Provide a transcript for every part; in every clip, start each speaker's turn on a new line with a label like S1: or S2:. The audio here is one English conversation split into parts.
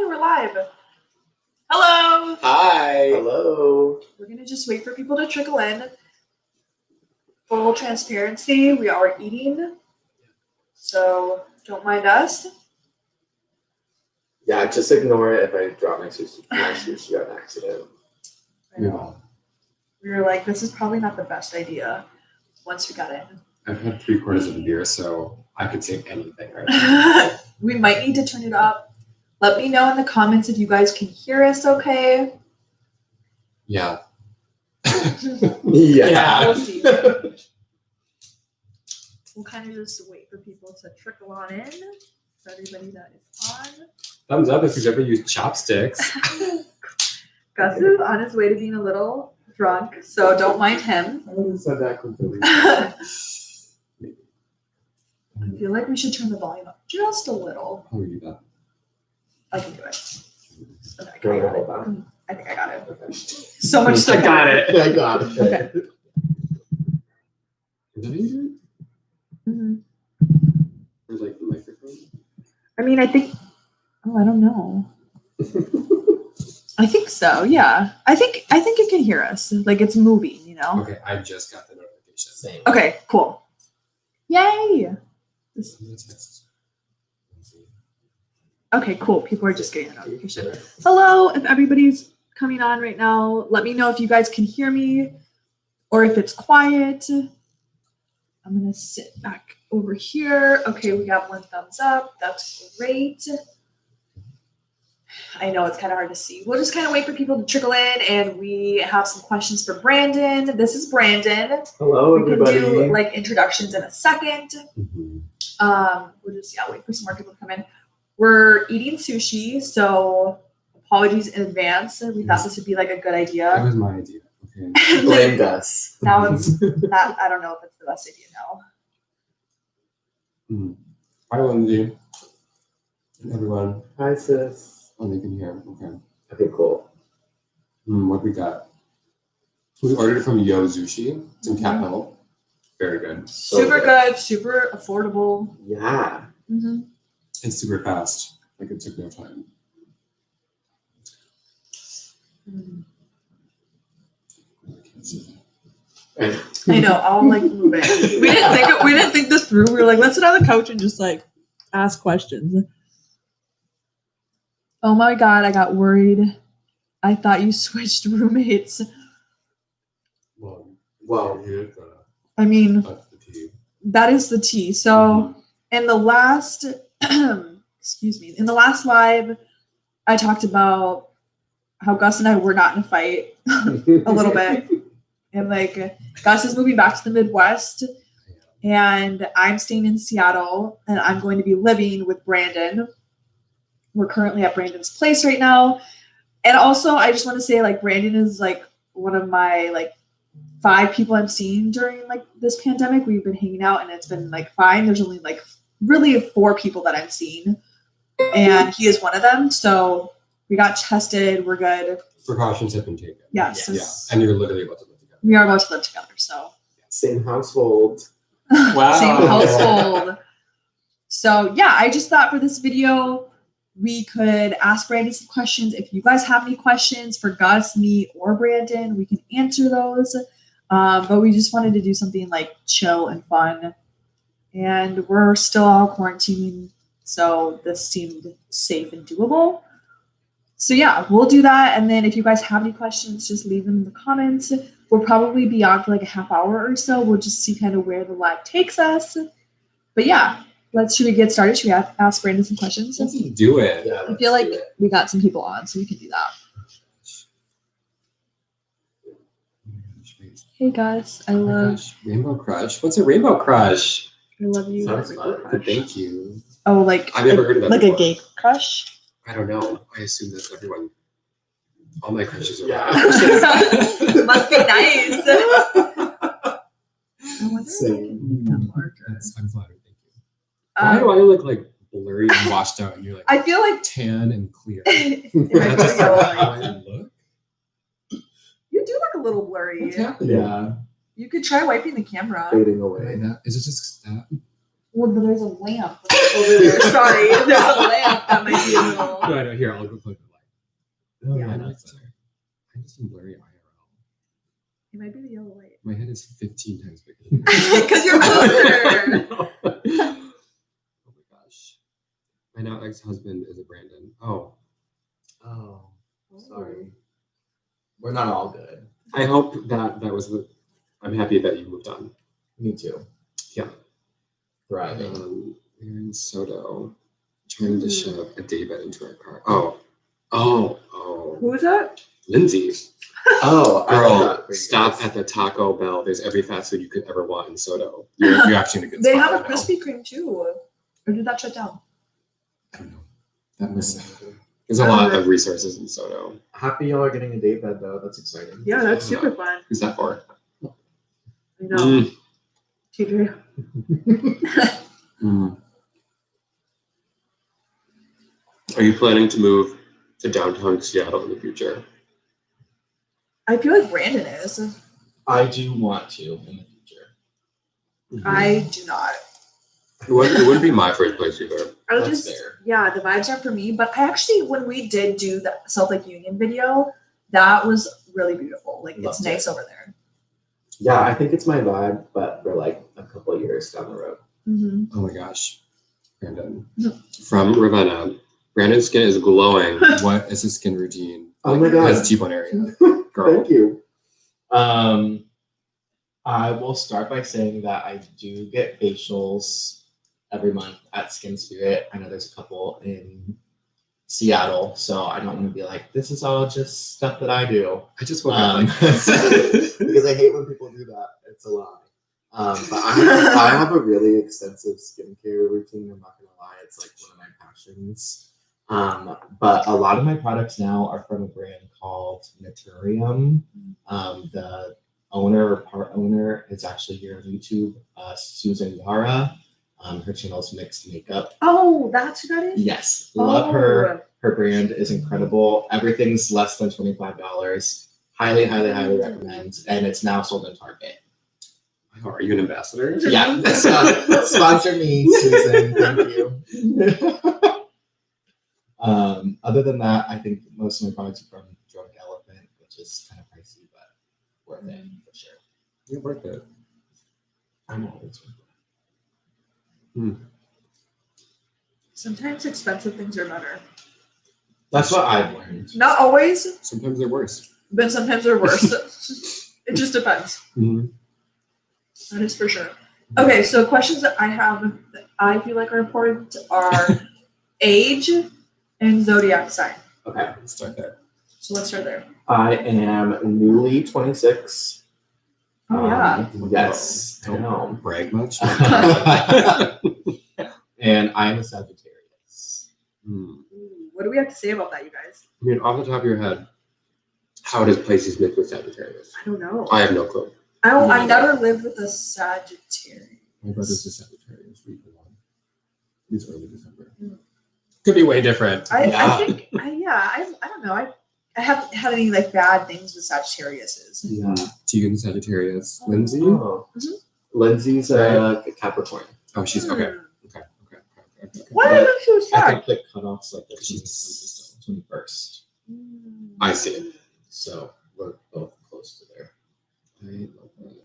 S1: we're live. Hello.
S2: Hi.
S3: Hello.
S1: We're gonna just wait for people to trickle in. Full transparency, we are eating, so don't mind us.
S3: Yeah, just ignore it if I drop my sushi on accident.
S1: I know. We were like, this is probably not the best idea once we got in.
S2: I've had 3/4 of a beer, so I could say anything right now.
S1: We might need to turn it up. Let me know in the comments if you guys can hear us okay.
S2: Yeah.
S1: We'll see. We'll kind of just wait for people to trickle on in. For everybody that is on.
S2: Thumbs up if you've ever used chopsticks.
S1: Gus is on his way to being a little drunk, so don't mind him.
S3: I would have said that completely.
S1: I feel like we should turn the volume up just a little.
S2: How do you do that?
S1: I can do it. Okay, I
S3: Can I
S1: got
S3: hold
S1: it.
S3: that?
S1: I think I got it.
S3: Okay.
S1: So much stuff.
S2: I got it.
S3: I got it.
S1: Okay.
S2: Is that how you do it?
S1: Mm-hmm.
S2: Or like the microphone?
S1: I mean, I think. Oh, I don't know. I think so. Yeah. I think it can hear us. Like it's moving. You know.
S2: Okay, I just got the notification.
S3: Same.
S1: Okay. Cool. Yay. Okay. Cool. People are just getting a notification. Hello. If everybody's coming on right now, let me know if you guys can hear me or if it's quiet. I'm gonna sit back over here. Okay, we got one thumbs up. That's great. I know it's kind of hard to see. We'll just kind of wait for people to trickle in, and we have some questions for Brandon. This is Brandon.
S3: Hello,
S1: We can
S3: everybody.
S1: do like introductions in a second.
S2: Mm-hmm.
S1: We'll just wait for some more people to come in. We're eating sushi, so apologies in advance. We thought this would be like a good
S2: That
S1: idea.
S2: was my idea. Okay.
S3: Blamed us.
S1: Now it's not. I don't know if it's the best idea now.
S2: Hi, Lindsey. Everyone.
S3: Hi, sis.
S2: Oh, they can hear. Okay.
S3: Okay, cool.
S2: What we got? We ordered from Yo Sushi. It's in Capitol. Very good.
S1: Super good, super affordable.
S3: Yeah.
S1: Mm-hmm.
S2: And super fast. Like it took no time.
S1: I know. I'll like move it. We didn't think this through. We were like, let's sit on the couch and just like ask questions. Oh my god, I got worried. I thought you switched roommates.
S3: Well,
S1: I mean,
S2: That's the tea.
S1: that is the tea. So in the last excuse me, in the last live, I talked about how Gus and I were not in a fight a little bit. And like Gus is moving back to the Midwest and I'm staying in Seattle and I'm going to be living with Brandon. We're currently at Brandon's place right now. And also I just want to say like Brandon is like one of my like 5 people I'm seeing during like this pandemic. We've been hanging out and it's been like fine. There's only like really 4 people that I'm seeing and he is one of them. So we got tested. We're good.
S2: Precautions have been taken.
S1: Yes.
S2: Yeah. And you're literally about to live together.
S1: We are about to live together. So
S3: same household.
S2: Wow.
S1: same household. So yeah, I just thought for this video, we could ask Brandon some questions. If you guys have any questions for Gus, me, or Brandon, we can answer those. But we just wanted to do something like chill and fun. And we're still all quarantining, so this seemed safe and doable. So yeah, we'll do that. And then if you guys have any questions, just leave them in the comments. We'll probably be on for like a half hour or so. We'll just see kind of where the live takes us. But yeah, should we get started? Should we ask Brandon some questions?
S2: Let's do it.
S3: Yeah,
S1: I feel like we got some people on, so we can do that. Hey guys, I
S2: Oh my
S1: love
S2: gosh, Rainbow Crush. What's a Rainbow Crush?
S1: you.
S3: Sounds
S1: Rainbow
S3: fun.
S1: Crush.
S2: Thank you.
S1: Oh, like
S2: I've never heard of that
S1: like
S2: before.
S1: a gay crush.
S2: I don't know. I assume that everyone, all my crushes are.
S3: Yeah.
S1: Must be nice. I wonder if I
S3: Same.
S1: can make that larger.
S2: I'm flattered. Thank you. Why do I look like blurry and washed out, and you're like
S1: I feel like
S2: tan and clear?
S1: Am I
S2: That's just
S1: going
S2: like how
S1: yellow?
S2: I look.
S1: You do look a little blurry.
S2: What's happening?
S3: Yeah.
S1: You could try wiping the camera.
S3: Fading
S2: Wait,
S3: away.
S2: is it just that?
S1: Well, there's a lamp over there. Sorry, there's a lamp. That might be a little.
S2: No, I know. Here, I'll go click the light.
S3: Oh,
S1: Yeah.
S3: yeah,
S2: That's
S3: that's
S2: better. I'm just in blurry IRL.
S1: It might be the yellow light.
S2: My head is 15 times bigger than
S1: Because you're closer.
S2: oh my gosh. My now ex-husband is a Brandon. Oh.
S3: Oh, sorry. We're not all good.
S2: I hope that was the. I'm happy that you moved on.
S3: Me too.
S2: Yeah.
S3: Thriving.
S2: We're in Soto, trying to shove a daybed into our car. Oh.
S1: Who is that?
S2: Lindsey.
S3: Oh, I love
S2: Girl,
S3: that.
S2: stop at the Taco Bell. There's every fast food you could ever want in Soto. You're actually in a good
S1: They
S2: spot
S1: have a
S2: right now.
S1: Krispy Kreme too. Or did that shut down?
S2: I don't know. That was. There's a lot of resources in Soto.
S3: Happy y'all are getting a date bed though. That's exciting.
S1: Yeah, that's super fun.
S2: Who's that for?
S1: I know.
S2: Mm.
S1: TJ.
S2: Mm. Are you planning to move to downtown Seattle in the future?
S1: I feel like Brandon is.
S3: I do want to in the future.
S1: I do not.
S2: It wouldn't be my first place either.
S1: I
S3: That's
S1: just,
S3: fair.
S1: yeah, the vibes aren't for me. But I actually, when we did do the Salt Lake Union video, that was really beautiful. Like, it's
S3: Loved
S1: nice
S3: it.
S1: over there.
S3: Yeah, I think it's my vibe, but for like a couple of years down the road.
S1: Mm-hmm.
S2: Oh my gosh, Brandon. From Ravenna, Brandon's skin is glowing. What is his skin routine?
S3: Oh my God.
S2: His T-bone area. Girl.
S3: Thank you. I will start by saying that I do get facials every month at Skin Spirit. I know there's a couple in Seattle, so I don't want to be like, this is all just stuff that I do.
S2: I just woke up like
S3: because I hate when people do that. It's a lie. But I have a really extensive skincare routine. I'm not gonna lie, it's like one of my passions. But a lot of my products now are from a brand called Naturium. The owner or part owner is actually here on YouTube, Susan Yara. Her channel is Mixed Makeup.
S1: Oh, that's who that is?
S3: Yes, love her.
S1: Oh.
S3: Her brand is incredible. Everything's less than $25. Highly, highly, highly recommend. And it's now sold in Target.
S2: Oh, are you an ambassador?
S3: Yeah, sponsor me, Susan. Thank you. Other than that, I think most of my products are from Drunk Elephant, which is kind of pricey, but worth it for sure.
S2: You're worth it.
S3: I'm always worth it.
S1: Sometimes expensive things are better.
S3: That's what I've learned.
S1: Not always,
S2: Sometimes they're worse.
S1: but sometimes they're worse. It just depends.
S2: Mm-hmm.
S1: That is for sure. Okay, so questions that I have that I feel like are important are age and zodiac sign.
S3: Okay,
S2: Let's start there.
S1: So let's start there.
S3: I am newly 26.
S1: Oh, yeah.
S3: Yes, I
S2: Don't
S3: know.
S2: brag much.
S3: And I am a Sagittarius.
S2: Hmm.
S1: Ooh, what do we have to say about that, you guys?
S2: I mean, off the top of your head, how does Pisces mix with Sagittarius?
S1: I don't know.
S2: I have no clue.
S1: I never lived with a Sagittarius.
S2: My brother's a Sagittarius. We belong. He's early December.
S1: Mm.
S2: Could be way different.
S1: I
S3: Yeah.
S1: think, I don't know. I haven't had any like bad things with Sagittariuses.
S3: Yeah.
S2: Tegan Sagittarius. Lindsay?
S3: Oh.
S1: Mhm.
S3: Lindsay's a Capricorn.
S2: Oh, she's okay.
S1: Hmm.
S2: Okay.
S1: Why did I think she was
S3: I
S1: Sag?
S3: think the cutoff's like the
S2: She's
S3: 21st.
S2: I see.
S3: So we're both close to there.
S2: I love that.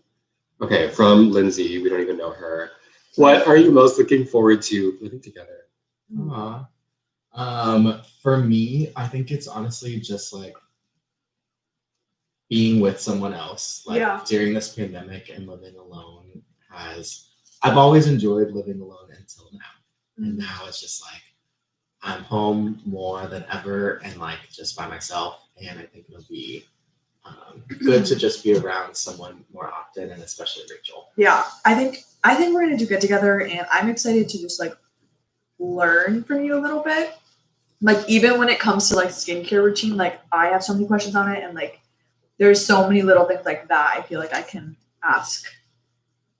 S2: Okay, from Lindsay, we don't even know her. What are you most looking forward to living together?
S3: Aw. For me, I think it's honestly just like being with someone else. Like
S1: Yeah.
S3: during this pandemic and living alone I've always enjoyed living alone until now. And now it's just like I'm home more than ever and like just by myself. And I think it'll be good to just be around someone more often, and especially Rachel.
S1: Yeah, I think we're gonna do get together, and I'm excited to just like learn from you a little bit. Like even when it comes to like skincare routine, like I have so many questions on it, and like there's so many little things like that I feel like I can ask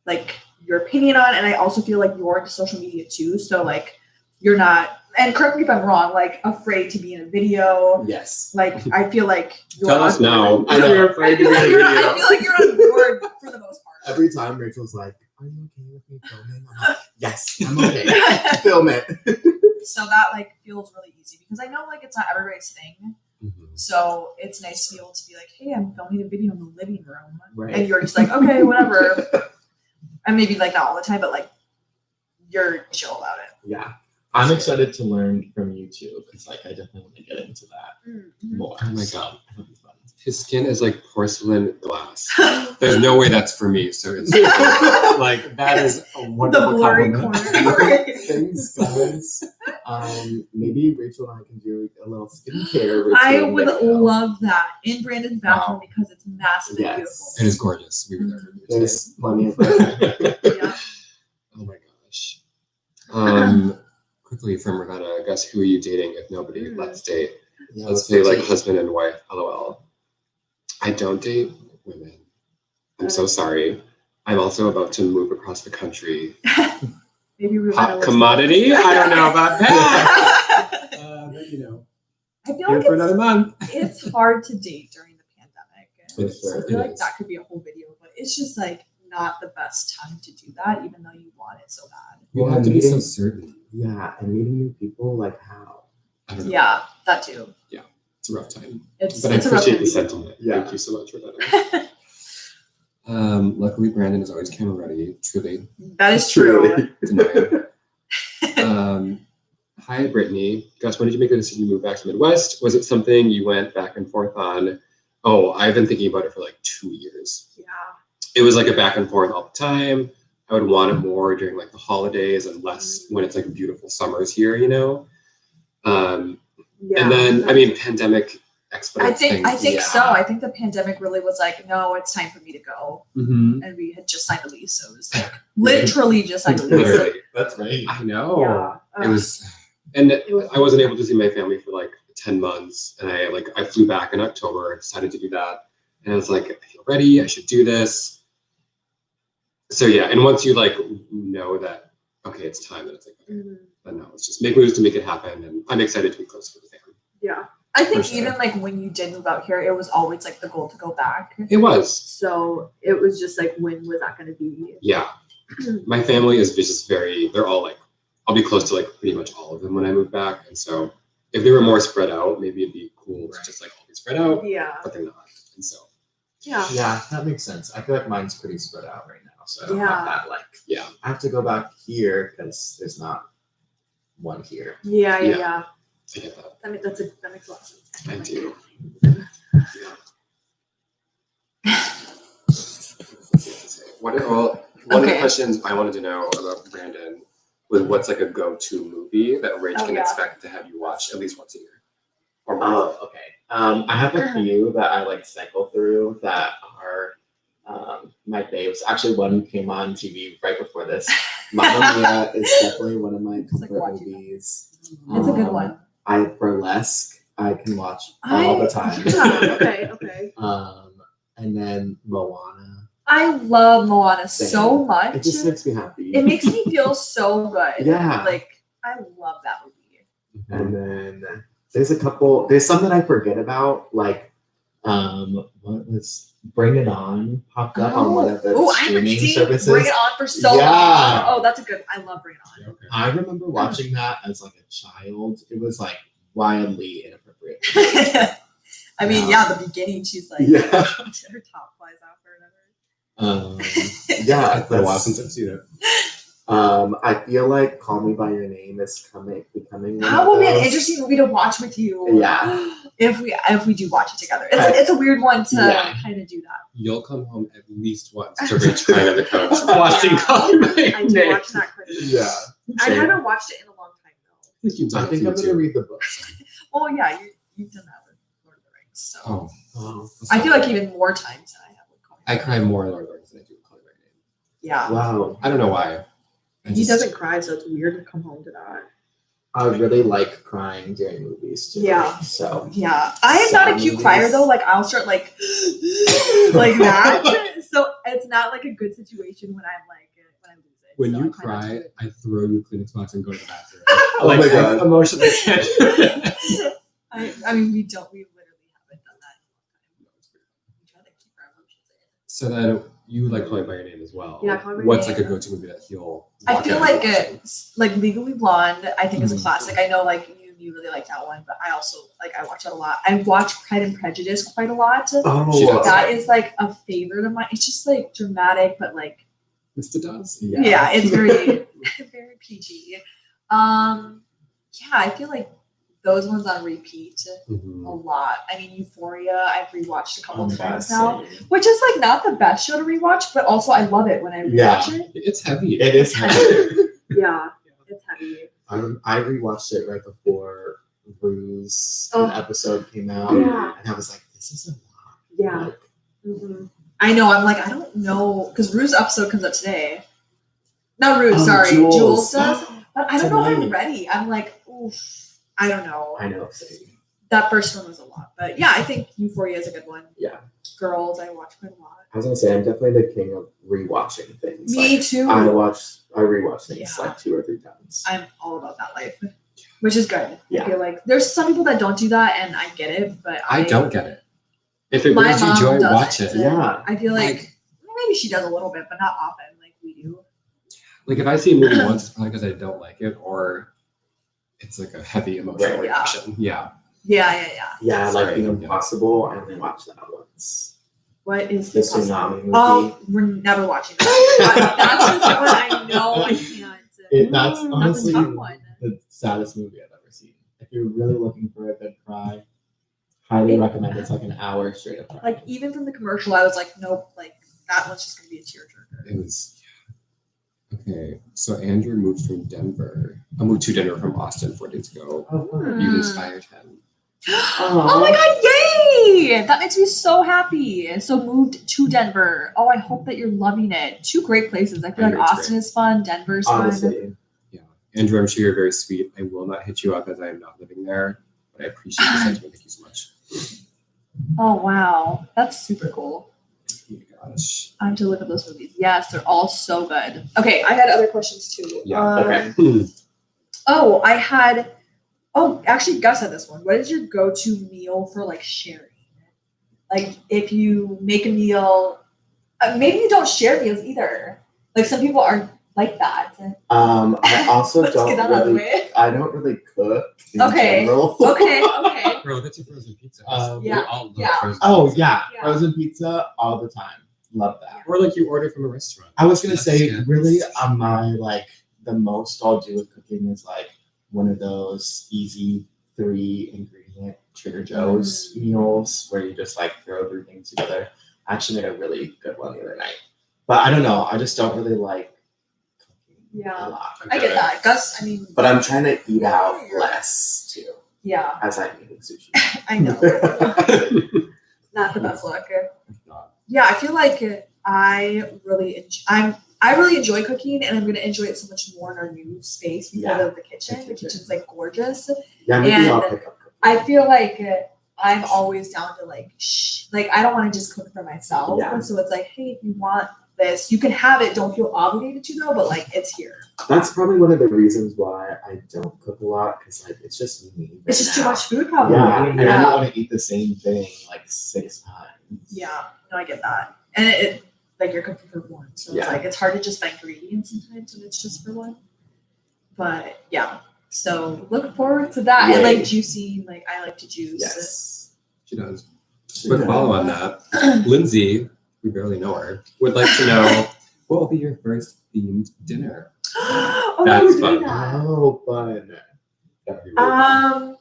S1: like your opinion on, and I also feel like you're into social media too, so like you're not, and correct me if I'm wrong, like afraid to be in a video.
S3: Yes.
S1: Like I feel like you're
S2: Tell us
S1: on
S2: now.
S1: board.
S3: I know.
S2: You're afraid to be in a
S1: I
S2: video.
S1: feel like you're on board for the most part.
S3: Every time Rachel's like, "Are you okay with me filming?" I'm like, "Yes, I'm okay. Film it."
S1: So that like feels really easy because I know like it's not everybody's thing.
S2: Mhm.
S1: So it's nice to be able to be like, hey, I'm filming a video in the living room.
S3: Right.
S1: And you're just like, okay, whatever. And maybe like not all the time, but like you're chill about it.
S3: Yeah. I'm excited to learn from you too, because like I definitely want to get into that more.
S2: Oh my
S3: so
S2: God.
S3: it'll be fun.
S2: His skin is like porcelain glass. There's no way that's for me. So it's like that is a
S1: The
S2: wonderful
S1: blurry
S2: compliment.
S1: corner.
S3: Thanks, guys. Maybe Rachel and I can do a little skincare routine.
S1: I would
S3: video.
S1: love that in Brandon's bathroom
S2: Wow.
S1: because it's massive and
S3: Yes.
S1: beautiful.
S2: It is gorgeous. We were there earlier today.
S3: There's plenty of room.
S1: Yeah.
S2: Oh my gosh. Quickly from Ravenna, guess who are you dating if nobody? Let's date.
S3: Yeah,
S2: Let's say like husband and wife. LOL. I don't date women. I'm so sorry. I'm also about to move across the country.
S1: Maybe we
S2: Hot commodity? I don't know about that. But you know,
S1: I feel
S2: here
S1: like
S2: for another month.
S1: it's hard to date during the pandemic.
S3: For
S1: So
S3: sure.
S1: I feel
S2: It
S1: like
S2: is.
S1: that could be a whole video, but it's just like not the best time to do that, even though you want it so bad.
S2: You have to be so certain.
S3: Yeah, and meeting new people, like how?
S2: I don't know.
S1: Yeah, that too.
S2: It's a rough time.
S1: It's
S2: But I
S1: it's a rough
S2: appreciate the
S1: time.
S2: sentiment.
S3: Yeah.
S2: Thank you so much for that. Luckily, Brandon is always camera ready. Truly.
S1: That is true.
S3: Truly.
S2: Deny. Hi, Brittany. Gosh, when did you make the decision to move back to Midwest? Was it something you went back and forth on? Oh, I've been thinking about it for like 2 years.
S1: Yeah.
S2: It was like a back and forth all the time. I would want it more during like the holidays and less when it's like beautiful summers here, you know?
S1: Yeah.
S2: And then, I mean, pandemic expedites things.
S1: I think
S3: yeah.
S1: so. I think the pandemic really was like, no, it's time for me to go.
S2: Mhm.
S1: And we had just signed a lease, so it was like literally just signed a lease.
S2: Literally.
S3: That's right.
S2: I know.
S1: Yeah.
S2: It was, and
S1: It was-
S2: I wasn't able to see my family for like 10 months. And I flew back in October, decided to do that. And I was like, I feel ready. I should do this. So yeah. And once you like know that, okay, it's time, then it's like, okay, but no, it's just make moves to make it happen. And I'm excited to be close to the family.
S1: Yeah. I think
S2: For sure.
S1: even like when you did move out here, it was always like the goal to go back.
S2: It was.
S1: So it was just like, when was that going to be?
S2: Yeah. My family is just they're all like, I'll be close to like pretty much all of them when I move back. And so if they were more spread out, maybe it'd be cool to just like all be spread out,
S1: Yeah.
S2: but they're not. And so,
S1: Yeah.
S3: Yeah, that makes sense. I feel like mine's pretty spread out right now, so I don't
S1: Yeah.
S3: have that like.
S2: yeah.
S3: I have to go back here because there's not one here.
S1: Yeah.
S2: Yeah. I get that.
S1: That makes a lot of sense.
S2: I do. One of the
S1: Okay.
S2: questions I wanted to know about Brandon was what's like a go-to movie that Rach
S1: Oh,
S2: can
S1: yeah.
S2: expect to have you watch at least once a year? Or more.
S3: Oh, okay. I have a few that I like cycle through that are my faves. Actually, one came on TV right before this. Mamma Mia is definitely one of my
S1: It's like
S3: comfort
S1: watching
S3: movies.
S1: It's a good one.
S3: Burlesque I can watch all the time.
S1: Yeah, okay.
S3: And then Moana.
S1: I love Moana
S3: Same.
S1: so much.
S3: It just makes me happy.
S1: It makes me feel so good.
S3: Yeah.
S1: Like, I love that movie.
S3: And then there's some that I forget about, like what was Bring It On popped up on one of the
S1: I haven't
S3: streaming
S1: seen
S3: services.
S1: Bring It On for so
S3: Yeah.
S1: long. Oh, that's a good. I love Bring It On.
S2: Okay.
S3: I remember watching that as like a child. It was like wildly inappropriate.
S1: I mean, yeah, the beginning, she's like,
S3: Yeah.
S1: her top flies off or whatever.
S3: Yeah,
S2: It's been a while since I've seen it.
S3: I feel like Call Me by Your Name is becoming. one
S1: That
S3: of
S1: will be an
S3: those.
S1: interesting movie to watch with you.
S3: Yeah.
S1: If we do watch it together, it's a weird one to
S3: Yeah.
S1: kind of do that.
S2: You'll come home at least once to Rach crying on the couch watching Call Me by
S1: I
S2: Your
S1: do
S2: Name.
S1: watch that quite a bit.
S3: Yeah.
S1: I haven't watched it in a long time though.
S3: I think I'm gonna read the books.
S1: Well, yeah, you've done that with Lord of the Rings, so
S2: Oh,
S3: Oh,
S1: I feel like even more times than I have with Call Me
S2: I
S1: by
S2: cry
S1: Your Name.
S2: more in Lord of the Rings than I do with Call Me by Your Name.
S1: Yeah,
S3: wow.
S2: I don't know why.
S1: he doesn't cry, so it's weird to come home to that.
S3: I really like crying during movies too.
S1: Yeah.
S3: So
S1: Yeah, I am not a cute crier though. Like I'll start like like that. So it's not like a good situation when I'm like when I lose it.
S2: When
S1: So
S2: you
S1: I try not to
S2: cry,
S1: do it.
S2: I throw you a Kleenex box and go to the bathroom.
S3: Oh
S2: like,
S3: my God.
S2: I emotionally can't do it.
S1: I mean, we literally haven't done that in a long time. We try to keep our emotions in.
S2: So then you like Call Me by Your Name as well.
S1: Yeah, Call Me by Your
S2: What's like a
S1: Name.
S2: go-to movie that he'll?
S1: I
S2: walk
S1: feel
S2: out and
S1: like
S2: watch?
S1: like Legally Blonde, I think is a
S2: Mhm.
S1: classic. I know like you really like that one, but I also like I watch it a lot. I watch Pride and Prejudice quite a lot.
S2: She
S3: Oh,
S2: does.
S1: That is like a favorite of mine. It's just like dramatic, but like
S2: Mr. Dawes.
S1: yeah, it's very very PG. Yeah, I feel like those ones on repeat a
S2: Mhm.
S1: lot. I mean, Euphoria, I've rewatched a couple
S3: Oh my
S1: times
S3: God,
S1: now,
S3: same.
S1: which is like not the best show to rewatch, but also I love it when I
S3: Yeah.
S1: rewatch it.
S2: It's heavy.
S3: It is heavy.
S1: Yeah, it's heavy.
S3: I rewatched it right before Rue's
S1: Oh.
S3: episode came out,
S1: Yeah.
S3: and I was like, "This is a lot."
S1: Yeah.
S3: Like,
S1: Mhm. I know. I'm like, I don't know, because Rue's episode comes out today. Not Rue,
S3: oh,
S1: sorry,
S3: Jules.
S1: Jules does. But I don't know if I'm
S3: Tonight.
S1: ready. I'm like, oof, I don't know.
S3: I know. Same.
S1: That first one was a lot, but yeah, I think Euphoria is a good one.
S3: Yeah.
S1: Girls, I watch quite a lot.
S3: I was gonna say I'm definitely the king of rewatching things.
S1: Me
S3: Like,
S1: too.
S3: I rewatch things
S1: Yeah.
S3: like 2 or 3 times.
S1: I'm all about that life, which is good.
S3: Yeah.
S1: I feel like there's some people that don't do that, and I get it, but
S2: I don't get it. If it
S1: My
S2: brings you
S1: mom
S2: joy,
S1: doesn't.
S2: watch it.
S3: Yeah.
S1: I feel like maybe she does a little bit, but not often like we do.
S2: Like if I see a movie once, it's probably because I don't like it, or it's like a heavy emotional
S3: Right.
S2: reaction. Yeah.
S1: Yeah.
S3: Yeah, like
S2: Sorry.
S3: The Impossible. I only watched that once.
S1: What is
S3: The
S1: the possible?
S3: tsunami movie.
S1: Oh, we're never watching that. That's just one I know I can't.
S3: That's
S1: That's
S3: honestly
S1: a tough one.
S3: the saddest movie I've ever seen. If you're really looking for a good cry, highly recommend. It's like an hour straight of cry.
S1: Like even from the commercial, I was like, nope, like that one's just gonna be a tearjerker.
S2: It was. Okay, so Andrew moved from Denver. I moved to Denver from Austin 4 days ago. You inspired him.
S1: Oh my god, yay! That makes me so happy. So moved to Denver. Oh, I hope that you're loving it. 2 great places. I feel like
S2: Denver's
S1: Austin is fun, Denver's fun.
S3: Honestly,
S2: Yeah, Andrew, I'm sure you're very sweet. I will not hit you up as I am not living there, but I appreciate the sentiment. Thank you so much.
S1: Oh wow. That's super cool.
S2: Oh my gosh.
S1: I have to look at those movies. Yes, they're all so good. Okay, I had other questions too.
S2: Yeah.
S3: okay.
S1: Actually, Gus had this one. What is your go-to meal for like sharing? Like, if you make a meal, maybe you don't share meals either. Like, some people aren't like that.
S3: I also
S1: Let's get that out of the way.
S3: I don't really cook in
S1: Okay.
S3: general.
S1: Okay.
S2: Bro, that's a frozen pizza.
S3: Yeah,
S2: We all love
S1: yeah.
S2: frozen
S3: Oh
S2: pizza.
S3: yeah,
S1: Yeah.
S3: frozen pizza all the time. Love that.
S2: Or like you order from a restaurant.
S3: I was gonna
S2: That's
S3: say,
S2: good.
S3: really, on my like the most I'll do with cooking is like one of those easy 3 ingredient Trader Joe's meals where you just like throw 3 things together. I actually made a really good one the other night, but I don't know. I just don't really like cooking
S1: Yeah.
S3: a lot.
S1: I get that. Gus, I mean,
S3: But I'm trying to eat out less too,
S1: yeah,
S3: as I'm eating sushi.
S1: I know. Not the best look.
S2: Not.
S1: Yeah, I feel like I really enjoy cooking, and I'm gonna enjoy it so much more in our new space because
S3: Yeah.
S1: of the kitchen. The kitchen's like gorgeous.
S3: Yeah, maybe
S1: And
S3: I'll pick up cooking.
S1: I feel like I'm always down to like I don't want to just cook for myself.
S3: Yeah.
S1: So it's like, hey, if you want this, you can have it. Don't feel obligated to though, but like it's here.
S3: That's probably one of the reasons why I don't cook a lot, because like it's just me.
S1: It's just too
S3: now.
S1: much food, probably.
S3: Yeah, and I
S1: Yeah.
S3: don't want to eat the same thing like 6 times.
S1: Yeah, no, I get that. And it like you're cooking for one. So it's
S3: Yeah.
S1: like it's hard to just buy ingredients sometimes when it's just for one. But yeah. So look forward to that. And like
S3: Yay.
S1: juicing, like I like to juice.
S3: Yes.
S2: She does. Quick follow on that. Lindsay, we barely know her, would like to know what will be your first themed dinner?
S1: Oh,
S2: That's
S1: we're
S2: fun.
S1: doing that.
S3: Oh, fun.
S2: That'd be really fun.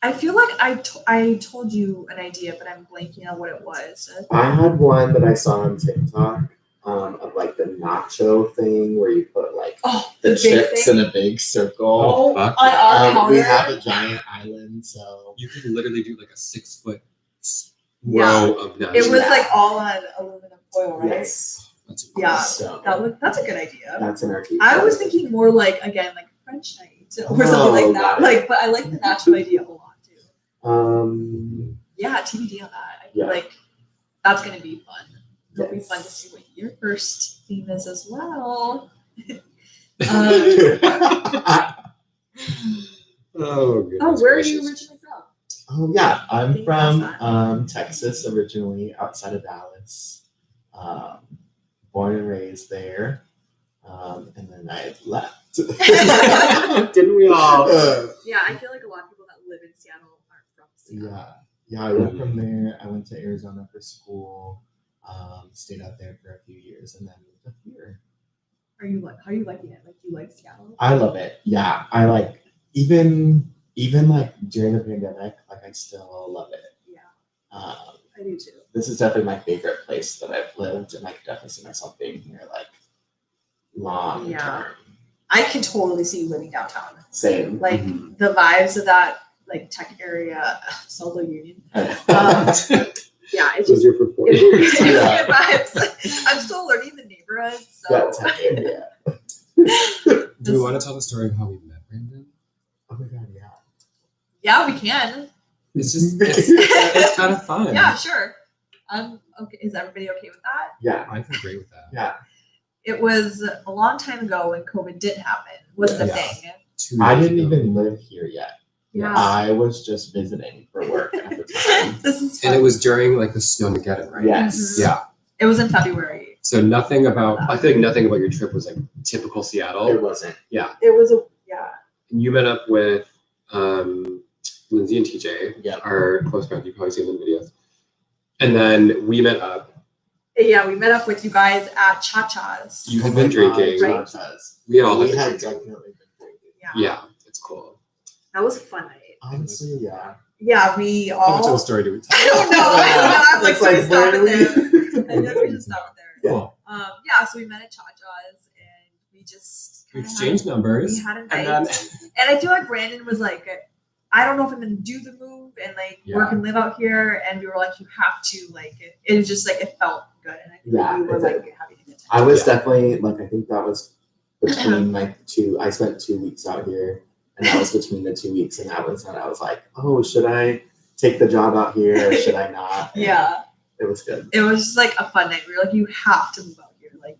S1: I feel like I told you an idea, but I'm blanking on what it was.
S3: I had one that I saw on TikTok of like the nacho thing where you put like
S1: Oh,
S3: the
S1: big
S3: chips
S1: thing?
S3: in a big circle.
S1: Oh,
S2: fuck
S1: on
S2: yeah.
S1: our counter.
S3: We have a giant island, so
S2: You could literally do like a 6-foot
S1: Yeah.
S2: row of nachos.
S1: It was like all on aluminum foil, right?
S3: yes.
S2: That's
S1: Yeah.
S3: So
S1: That's a good idea.
S3: that's in our keep.
S1: I was thinking more like again like French night or something
S3: Oh,
S1: like that.
S3: got it.
S1: Like, but I like the nacho idea a lot too. . Yeah, TBD on that. I feel
S3: Yeah.
S1: like that's gonna be fun. It'll be
S3: Yes.
S1: fun to see what your first theme is as well.
S2: Oh, goodness
S1: Oh, where are you
S2: gracious.
S1: originally from?
S3: Oh yeah, I'm
S1: Think
S3: from
S1: about
S3: Texas originally, outside of Dallas. Born and raised there. And then I left.
S2: Didn't we all?
S1: Yeah, I feel like a lot of people that live in Seattle aren't from Seattle.
S3: Yeah, I went from there. I went to Arizona for school. Stayed out there for a few years, and then moved up here.
S1: How are you liking it? Like, do you like Seattle?
S3: I love it. Yeah, I like even like during the pandemic, like I still love it.
S1: Yeah, I do too.
S3: This is definitely my favorite place that I've lived, and I could definitely see myself being here like long term.
S1: I can totally see you living downtown.
S3: Same.
S1: Like the vibes of that like tech area, Solo Union. Yeah, it's just
S2: here for 4
S1: it's
S2: years.
S3: Yeah.
S1: vibes. I'm still learning the neighborhood, so
S3: That tech area.
S2: Do we want to tell the story of how we met Brandon?
S3: Oh my god, yeah.
S1: yeah, we can.
S2: It's just it's kind of fun.
S1: Yeah, sure. Okay. Is everybody okay with that?
S3: Yeah.
S2: I can agree with that.
S3: Yeah.
S1: It was a long time ago when COVID didn't happen. Wasn't a
S3: Yeah.
S1: thing.
S2: 2
S3: I
S2: years
S3: didn't
S2: ago.
S3: even live here yet.
S1: Yeah.
S3: I was just visiting for work at the time.
S1: This is fun.
S2: And it was during like the Snowmageddon, right?
S3: Yes.
S1: Mhm.
S2: Yeah.
S1: It was in February.
S2: So I feel like nothing about your trip was like typical Seattle.
S3: It wasn't.
S1: It was yeah.
S2: You met up with Lindsey and TJ,
S3: Yeah.
S2: our close friends. You've probably seen them in videos. And then we met up.
S1: Yeah, we met up with you guys at Cha Cha's.
S2: You had been drinking.
S1: Right.
S2: We all
S3: We
S2: had
S3: had
S2: been drinking.
S3: definitely been drinking.
S1: Yeah.
S2: Yeah, it's cool.
S1: That was a fun night.
S3: Honestly, yeah.
S1: Yeah, we
S2: How much of
S1: all.
S2: a story do we tell?
S1: I don't know. I'm like,
S3: It's
S1: can we
S3: like,
S1: stop
S3: where
S1: it there? I guess we just stop it there.
S2: Cool.
S1: Yeah, so we met at Cha Cha's and we just
S2: We
S1: kinda
S2: exchanged numbers.
S1: We had a
S2: And
S1: night.
S2: then
S1: And I feel like Brandon was like, I don't know if I'm gonna do the move and like work
S2: Yeah.
S1: and live out here. And we were like, you have to like it was just like it felt good. And I think
S3: Yeah,
S1: we were
S3: it
S1: like
S3: did.
S1: having a good time.
S3: I was
S2: Yeah.
S3: definitely like I think that was between my two. I spent 2 weeks out here, and that was between the 2 weeks, and that was when I was like, oh, should I take the job out here or should I not? And
S1: Yeah.
S3: it was good.
S1: It was just like a fun night. We were like, you have to move out here. Like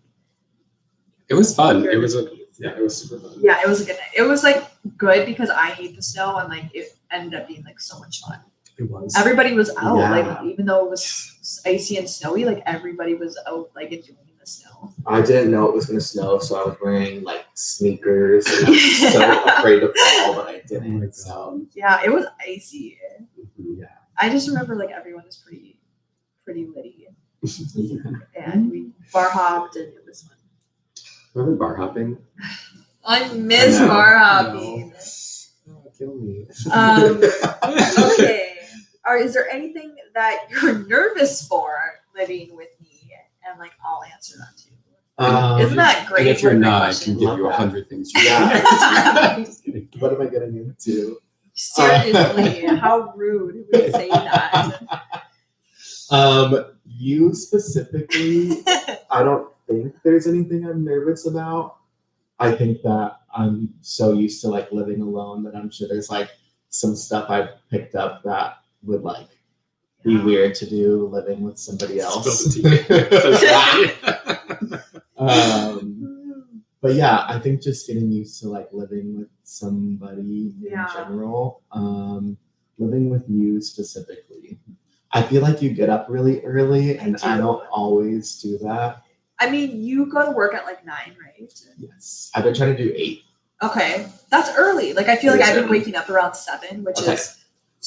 S2: it was fun.
S1: you're
S2: It was
S1: the keys.
S2: it was super fun.
S1: Yeah, it was a good night. It was like good because I hate the snow and like it ended up being like so much fun.
S2: It was.
S1: Everybody was out,
S3: Yeah.
S1: like even though it was icy and snowy, like everybody was out like enjoying the snow.
S3: I didn't know it was gonna snow, so I was wearing like sneakers, and I was so afraid to fall, but I didn't.
S2: Oh my God.
S3: So
S1: Yeah, it was icy.
S2: Mhm.
S3: yeah.
S1: I just remember like everyone was pretty litty
S3: Yeah.
S1: and we bar hopped and it was fun.
S2: Remember bar hopping?
S1: I miss
S3: I know.
S1: bar hopping.
S2: Oh, kill me.
S1: Okay. Is there anything that you're nervous for living with me? And like I'll answer that too. Isn't that great?
S2: And if you're
S1: What a great
S2: not, I
S1: question.
S2: can give you
S3: Love that.
S2: 100 things. You
S3: Yeah.
S2: Just kidding.
S3: What am I getting into?
S1: Seriously, how rude would you say that?
S3: You specifically, I don't think there's anything I'm nervous about. I think that I'm so used to like living alone that I'm sure there's like some stuff I picked up that would like be weird to do living with somebody else.
S2: Spill the
S3: But yeah, I think just getting used to like living with somebody
S1: Yeah.
S3: in general, living with you specifically. I feel like you get up really early, and I
S1: do.
S3: don't always do that.
S1: I mean, you go to work at like 9, right?
S3: Yes, I've been trying to do 8.
S1: Okay, that's early. Like I feel like
S3: It is
S1: I've been
S3: early.
S1: waking up around 7, which
S3: Okay.
S1: is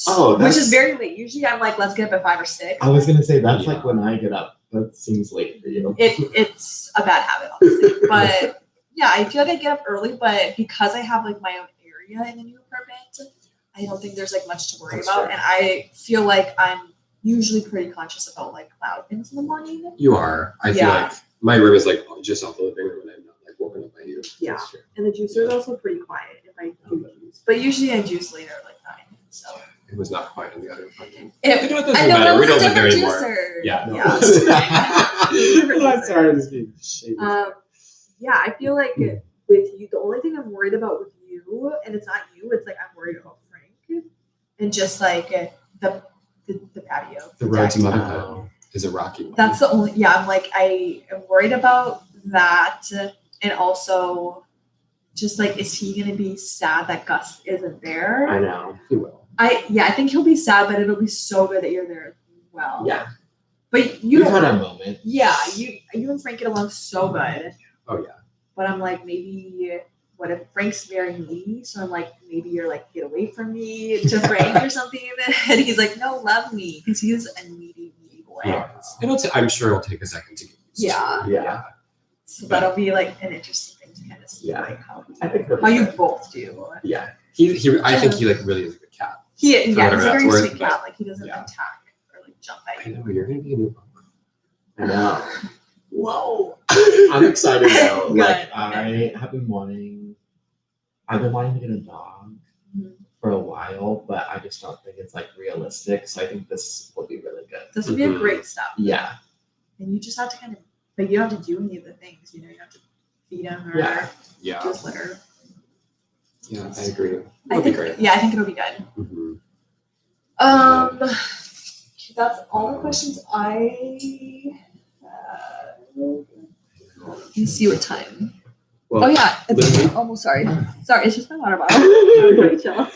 S3: Oh,
S1: which
S3: that's-
S1: is very late. Usually I'm like, let's get up at 5 or 6.
S3: I was gonna say that's
S2: Yeah.
S3: like when I get up. That seems late for you.
S1: It's a bad habit, honestly. But yeah, I feel like I get up early, but because I have like my own area in the new apartment, I don't think there's like much to worry
S3: That's
S1: about.
S3: true.
S1: And I feel like I'm usually pretty conscious about like loud things in the morning.
S2: You are. I feel
S1: Yeah.
S2: like my room is like just off the living room, and I'm not like woken up by you.
S1: Yeah.
S3: That's true.
S1: And the juicer is also pretty quiet if I do juice. But usually I juice later, like 9. So
S2: It was not quiet in the other apartment.
S1: it,
S2: You know what,
S1: I
S2: doesn't
S1: know
S2: matter.
S1: that
S2: We
S1: was
S2: don't
S1: a
S2: live there
S1: different
S2: anymore.
S1: juicer.
S2: Yeah.
S3: No.
S1: Yeah.
S2: I'm sorry, this being shady.
S1: Yeah, I feel like with you, the only thing I'm worried about with you, and it's not you, it's like I'm worried about Frank, and just like the patio.
S2: The road to
S1: deck.
S2: motherhood is a rocky one.
S1: That's the only. Yeah, I'm like I am worried about that, and also just like, is he gonna be sad that Gus isn't there?
S3: I know.
S2: He will.
S1: I think he'll be sad, but it'll be so good that you're there as well.
S3: Yeah.
S1: But you
S3: We've
S1: don't.
S3: had our moment.
S1: Yeah, you and Frank get along so good.
S2: Oh yeah.
S1: But I'm like, maybe what if Frank's very needy? So I'm like, maybe you're like, get away from me to Frank or something. And he's like, no, love me, because he's a needy boy.
S2: Yeah. I'm sure it'll take a second to get used to.
S1: Yeah.
S3: Yeah.
S1: So that'll be like an interesting thing to kind of see,
S3: Yeah.
S1: like
S3: I think
S1: how you both do.
S3: Yeah.
S2: I think he like really is a good cat.
S1: He's a
S2: whatever
S1: very
S2: that's worth,
S1: sweet
S2: but-
S1: cat. Like he doesn't
S2: yeah.
S1: attack or like jump at
S2: I
S1: you.
S2: know you're gonna be a new uncle.
S3: I know.
S1: Whoa.
S3: I'm excited though.
S1: Good.
S3: Like I've been wanting to get a dog
S1: Mhm.
S3: for a while, but I just don't think it's like realistic. So I think this will be really good.
S1: This would be a
S2: Mhm.
S1: great step.
S3: Yeah.
S1: And you just have to kind of like you don't have to do any of the things. You have to feed him or
S3: Yeah.
S1: do
S2: Yeah.
S1: his litter.
S2: Yeah, I agree.
S1: I
S2: It'll be
S1: think,
S2: great.
S1: yeah, I think it'll be good.
S2: Mhm.
S1: That's all the questions I had. Let me see what time.
S2: Well,
S1: Oh yeah, it's
S2: Lindsey?
S1: almost sorry. Sorry, it's just my water bottle. Rachel.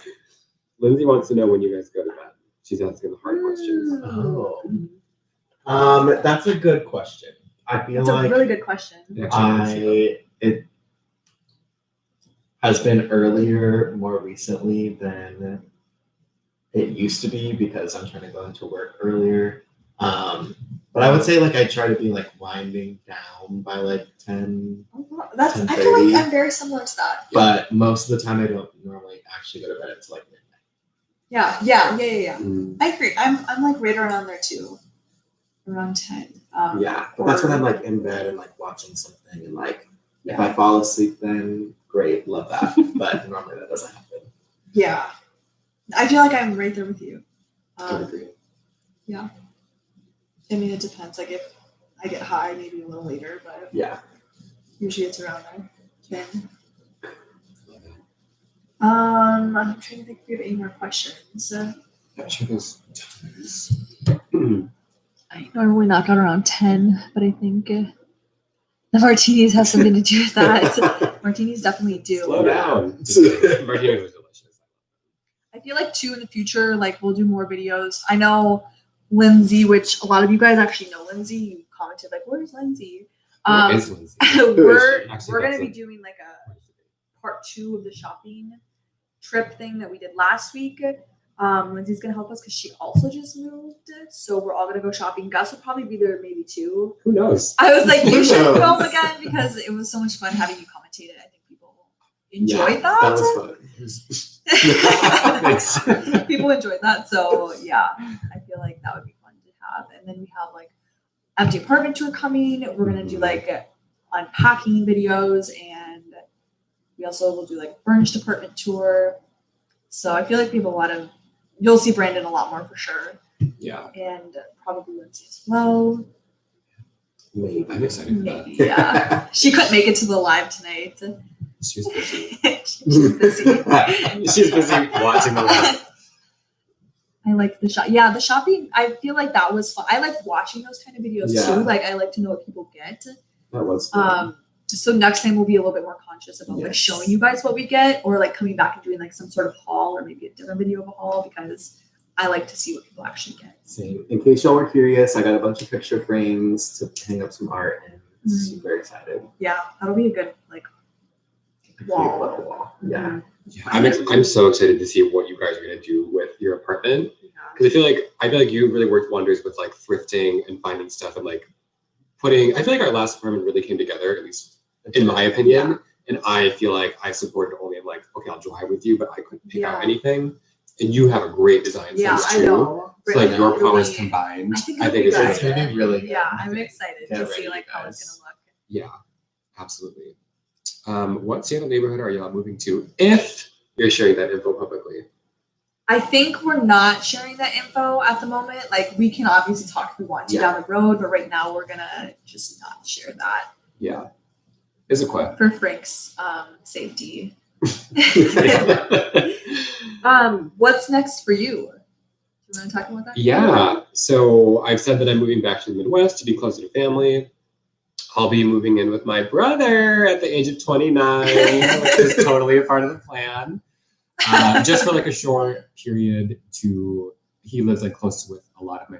S2: Lindsay wants to know when you guys go to bed. She's asking the hard questions.
S3: Oh. That's a good question. I feel
S1: It's a
S3: like
S1: really good question.
S3: it has been earlier more recently than it used to be because I'm trying to go into work earlier. But I would say like I try to be like winding down by like 10,
S1: That's I feel
S3: 10:30.
S1: like I'm very similar to that.
S3: but most of the time I don't normally actually go to bed until like midnight.
S1: Yeah.
S2: Mm.
S1: I agree. I'm like right around there too. Around 10.
S3: Yeah, but that's when I'm like in bed and like watching something and like if
S1: Yeah.
S3: I fall asleep then great, love that. But normally that doesn't happen.
S1: Yeah. I feel like I'm right there with you.
S2: I agree.
S1: I mean, it depends. Like if I get high, maybe a little later, but
S3: Yeah.
S1: usually it's around there. 10. I'm trying to think if we have any more questions.
S2: I'm sure there's tons.
S1: I normally knock out around 10, but I think the martinis have something to do with that. Martinis definitely do.
S2: Slow down. Martinis are delicious.
S1: I feel like too in the future, like we'll do more videos. I know Lindsey, which a lot of you guys actually know Lindsey. You commented like, "Where's Lindsey?"
S2: Where is Lindsay?
S1: We're
S2: Actually,
S1: gonna
S2: that's
S1: be doing like a part 2 of the shopping trip thing that we did last week. Lindsay's gonna help us because she also just moved, so we're all gonna go shopping. Gus will probably be there, maybe too.
S2: Who knows?
S1: I was like, you
S3: Who
S1: should
S3: knows?
S1: go again because it was so much fun having you commentate it. I think people enjoyed
S3: That
S1: that.
S3: was fun.
S2: Thanks.
S1: People enjoyed that, so yeah, I feel like that would be fun to have. And then we have like empty apartment tour coming. We're gonna do like unpacking videos, and we also will do like furnished apartment tour. So I feel like we have a lot of. You'll see Brandon a lot more for sure,
S2: Yeah,
S1: and probably Lindsay as well.
S2: maybe. I'm excited for that.
S1: Maybe, yeah. She couldn't make it to the live tonight.
S2: She's busy.
S1: She's busy.
S2: She's busy watching the live.
S1: I like the shop. Yeah, the shopping. I feel like that was fun. I like watching those kind of videos
S3: Yeah.
S1: too. Like I like to know what people get.
S2: That was fun.
S1: So next time we'll be a little bit more conscious about like
S3: Yes.
S1: showing you guys what we get, or like coming back and doing like some sort of haul, or maybe a different video of a haul, because I like to see what people actually get.
S3: Same. In case y'all were curious, I got a bunch of picture frames to hang up some art in. Super excited.
S1: Yeah, that'll be a good like wall.
S3: Cute little wall. Yeah.
S2: Yeah, I'm so excited to see what you guys are gonna do with your apartment,
S1: Yeah.
S2: because I feel like you really worked wonders with like thrifting and finding stuff and like putting. I feel like our last apartment really came together, at least in my opinion. And I feel like I supported only. I'm like, okay, I'll drive with you, but I couldn't pick out
S1: Yeah.
S2: anything. And you have a great design
S1: Yeah,
S2: sense
S1: I
S2: too.
S1: know.
S2: So like your
S1: It'll
S2: powers
S1: be-
S2: combined,
S1: I think
S2: I
S1: it'll
S2: think
S1: be
S2: it's
S1: good.
S3: It's gonna be really good.
S1: Yeah, I'm excited
S3: Get
S1: to
S3: ready,
S1: see like how
S3: guys.
S1: it's gonna look.
S2: Yeah, absolutely. What Seattle neighborhood are y'all moving to? If you're sharing that info publicly.
S1: I think we're not sharing that info at the moment. Like we can obviously talk if we want to
S2: Yeah.
S1: down the road, but right now we're gonna just not share that
S2: Yeah, is a quip.
S1: for Frank's safety. What's next for you? Do you want to talk about that?
S2: Yeah, so I've said that I'm moving back to the Midwest to be closer to family. I'll be moving in with my brother at the age of 29, which is totally a part of the plan. Just for like a short period he lives like close with a lot of my,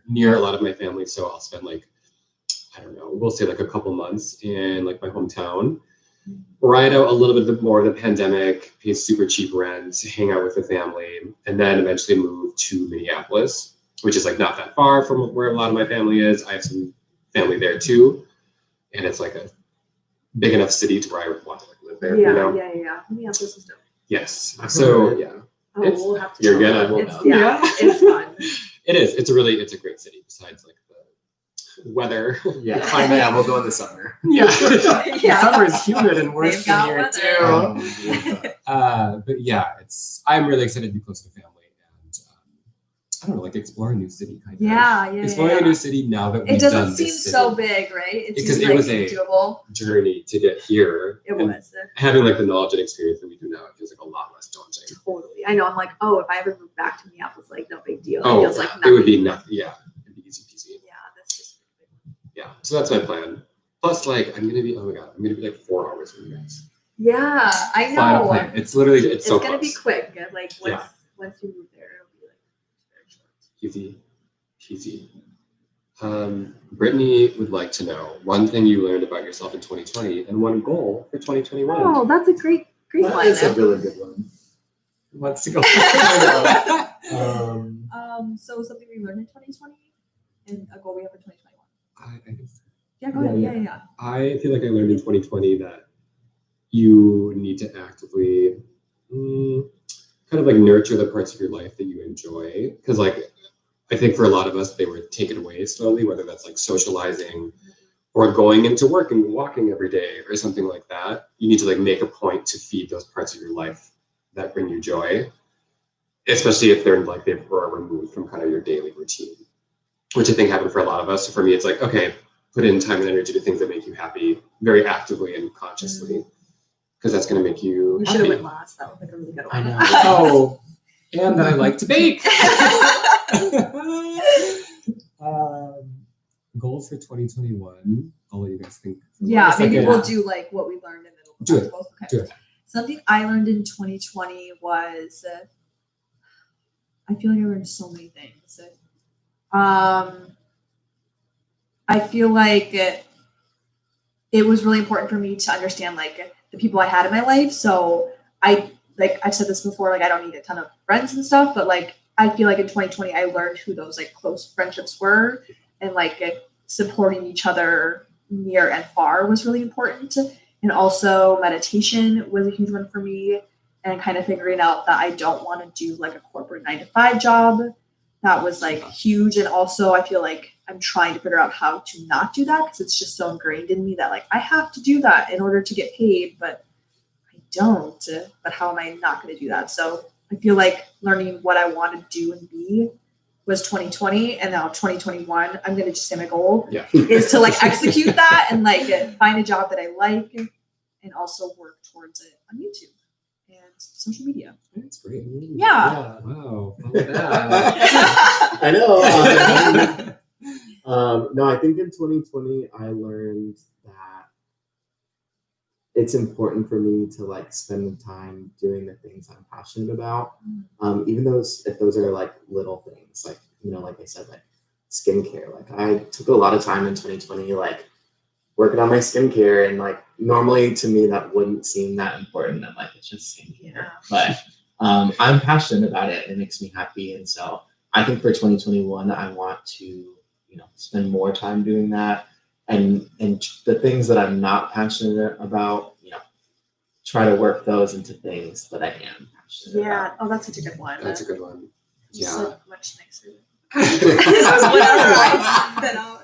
S2: near a lot of my family, so I'll spend like, I don't know, we'll say like a couple months in like my hometown, ride out a little bit more of the pandemic, pay super cheap rent, hang out with the family, and then eventually move to Minneapolis, which is like not that far from where a lot of my family is. I have some family there too, and it's like a big enough city to where I would want to like live there.
S1: Yeah,
S2: you know?
S1: yeah. Minneapolis is dope.
S2: Yes. So yeah.
S1: Oh,
S2: It's-
S1: we'll have to.
S2: you're
S1: check
S2: gonna-
S1: it out. It's fun.
S2: It is. It's a great city. Besides like the weather.
S3: Yeah, climate. Yeah, we'll go in the summer.
S2: Yeah.
S1: Yeah.
S2: Summer is humid and worse
S1: They've
S2: than
S1: got
S2: here
S1: weather.
S2: too. But yeah, I'm really excited to be close to family and I don't know, like explore a new city kind of.
S1: Yeah.
S2: Exploring a new city now that we've
S1: It
S2: done
S1: doesn't
S2: this
S1: seem
S2: city
S1: so big, right? It
S2: Because
S1: seems
S2: it
S1: like
S2: was a-
S1: doable.
S2: journey to get here.
S1: It
S2: and
S1: was.
S2: having like the knowledge and experience that we do now, it feels like a lot less daunting.
S1: Totally. I know. I'm like, oh, if I ever move back to Minneapolis, like, no big deal.
S2: Oh,
S1: it feels like
S2: it would be
S1: nothing.
S2: nothing. Yeah, it'd be easy peasy.
S1: Yeah, that's just.
S2: Yeah, so that's my plan. Plus, like, I'm gonna be like 4 hours from you guys.
S1: Yeah, I
S2: Final
S1: know.
S2: plan. It's literally, it's so
S1: gonna be
S2: close.
S1: quick. Like once
S2: Yeah.
S1: once you move there, it'll be like very short.
S2: Easy. Brittany would like to know one thing you learned about yourself in 2020 and one goal for 2021.
S1: Oh, that's a great
S3: That
S1: one.
S3: is a really good one.
S2: Who wants to go?
S1: So something we learned in 2020 and a goal we have for 2021.
S2: I guess
S1: Yeah, go ahead.
S2: Yeah,
S1: Yeah.
S2: I feel like I learned in 2020 that you need to actively kind of like nurture the parts of your life that you enjoy. Because like, I think for a lot of us, they were taken away slowly, whether that's like socializing or going into work and walking every day or something like that. You need to like make a point to feed those parts of your life that bring you joy, especially if they're like they were removed from kind of your daily routine, which I think happened for a lot of us. So for me, it's like, okay, put in time and energy to things that make you happy very actively and consciously, because that's going to make you
S1: You should have
S2: happy.
S1: went last. That was like a really good one.
S3: I know.
S2: Oh, and that I like to bake. Goals for 2021. I'll let you guys think. for
S1: Yeah,
S2: a
S1: maybe
S2: second.
S1: we'll do like what we learned and then we'll
S2: Do
S1: talk
S2: it.
S1: about both. Okay.
S2: Do it.
S1: Something I learned in 2020 was I feel like I learned so many things. I feel like it was really important for me to understand like the people I had in my life. So I've said this before, like I don't need a ton of friends and stuff, but like I feel like in 2020 I learned who those like close friendships were, and like supporting each other near and far was really important. And also meditation was a huge one for me, and kind of figuring out that I don't want to do like a corporate 9-to-5 job. That was like huge. And also I feel like I'm trying to figure out how to not do that, because it's just so ingrained in me that like I have to do that in order to get paid, but I don't. But how am I not going to do that? So I feel like learning what I want to do and be was 2020, and now 2021 I'm going to just say my goal
S2: Yeah.
S1: is to like execute that and like find a job that I like, and also work towards it on YouTube and social media.
S2: That's great.
S1: Yeah.
S2: Wow. All of that.
S3: I know. No, I think in 2020 I learned that it's important for me to like spend the time doing the things I'm passionate about. Even if those are like little things, like, you know, like I said, like skincare. Like I took a lot of time in 2020, like working on my skincare, and like normally to me that wouldn't seem that important. I'm like, it's just skincare.
S1: Yeah.
S3: But I'm passionate about it. It makes me happy. And so I think for 2021, I want to, you know, spend more time doing that. And the things that I'm not passionate about, you know, try to work those into things that I am passionate
S1: Yeah.
S3: about.
S1: Oh, that's such a good one.
S2: That's a good one.
S1: You
S2: Yeah.
S1: said much nicer. This is whatever I said out.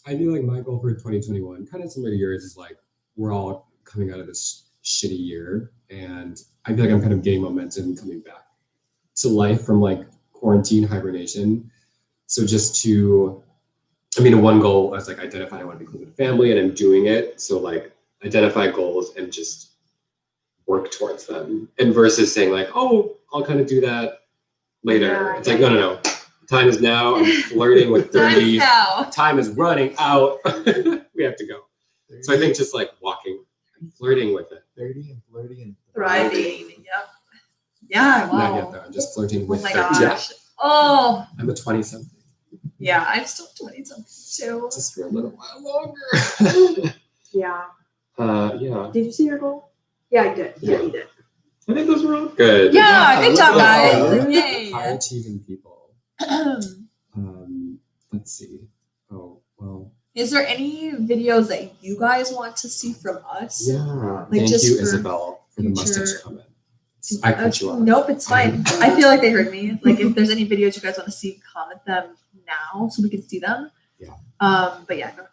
S2: I feel like my goal for 2021, kind of similar to yours, is like we're all coming out of this shitty year, and I feel like I'm kind of gaining momentum coming back to life from like quarantine hibernation. So just to, I mean, one goal was like identify I want to be close to family, and I'm doing it. So like identify goals and just work towards them, and versus saying like, oh, I'll kind of do that later.
S1: Yeah,
S2: It's like, no. Time is now. I'm flirting with 30.
S1: Now.
S2: Time is running out. We have to go. So I think just like walking, flirting with it.
S3: 30 and flirty and
S1: Thriving. Yep. Yeah.
S2: Not yet
S1: Wow.
S2: though. I'm just flirting
S1: Oh
S2: with
S1: my
S2: 30.
S1: gosh. Oh.
S2: I'm a 20-something.
S1: Yeah, I'm still 20 something too.
S2: Just for a little while longer.
S1: Yeah.
S2: Yeah.
S1: Did you see your goal? Yeah, you did. Yeah, you did.
S2: I think those were all good.
S1: Yeah, good job, guys.
S2: High
S1: Yay.
S2: achieving people. Let's see. Oh, well.
S1: Is there any videos that you guys want to see from us?
S3: Yeah.
S1: Like
S2: Thank
S1: just
S2: you,
S1: for
S2: Isabel, for the
S1: future-
S2: mustache comment. I cut you off.
S1: Nope, it's fine. I feel like they heard me. Like if there's any videos you guys want to see, comment them now so we can see them.
S2: Yeah.
S1: But yeah, no.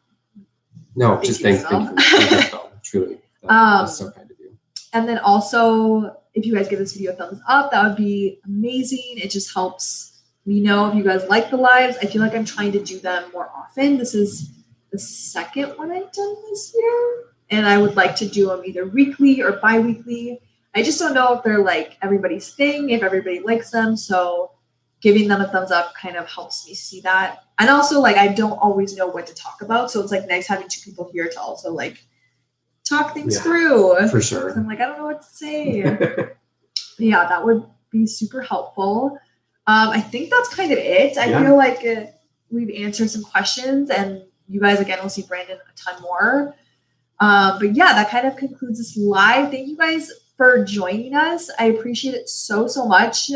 S2: No,
S1: Thank
S2: just
S1: you,
S2: thank
S1: Isabel.
S2: you. Thank you, Isabel. Truly. That's so kind of you.
S1: And then also, if you guys give this video a thumbs up, that would be amazing. It just helps me know if you guys like the lives. I feel like I'm trying to do them more often. This is the second one I've done this year, and I would like to do them either weekly or bi-weekly. I just don't know if they're like everybody's thing, if everybody likes them. So giving them a thumbs up kind of helps me see that. And also, like, I don't always know what to talk about. So it's like nice having two people here to also like talk things through.
S2: For sure.
S1: I'm like, I don't know what to say. Yeah, that would be super helpful. I think that's kind of it. I feel like we've answered some questions, and you guys again will see Brandon a ton more. But yeah, that kind of concludes this live. Thank you guys for joining us. I appreciate it so much.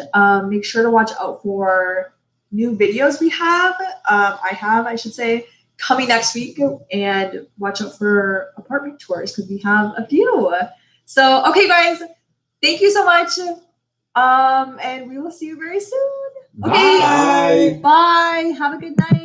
S1: Make sure to watch out for new videos we have. I should say, coming next week, and watch out for apartment tours because we have a few. So, okay, guys, thank you so much. And we will see you very soon. Okay.
S2: Bye.
S1: Bye. Have a good night.